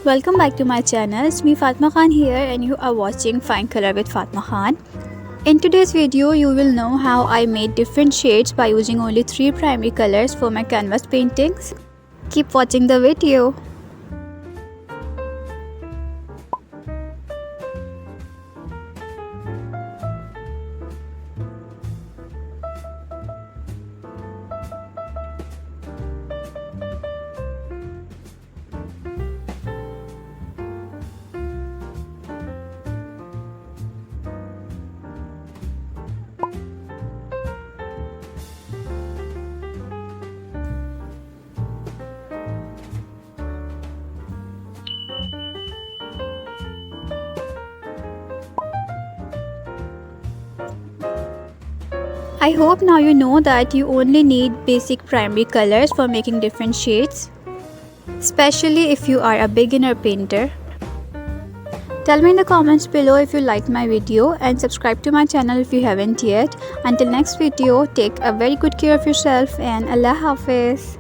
Welcome back to my channel. It's me Fatima Khan here and you are watching Fine Color with Fatima Khan. In today's video you will know how I made different shades by using only 3 primary colors for my canvas paintings. Keep watching the video. I hope now you know that you only need basic primary colors for making different shades, especially if you are a beginner painter. Tell me in the comments below if you liked my video and subscribe to my channel if you haven't yet. Until next video, take a very good care of yourself and Allah Hafiz.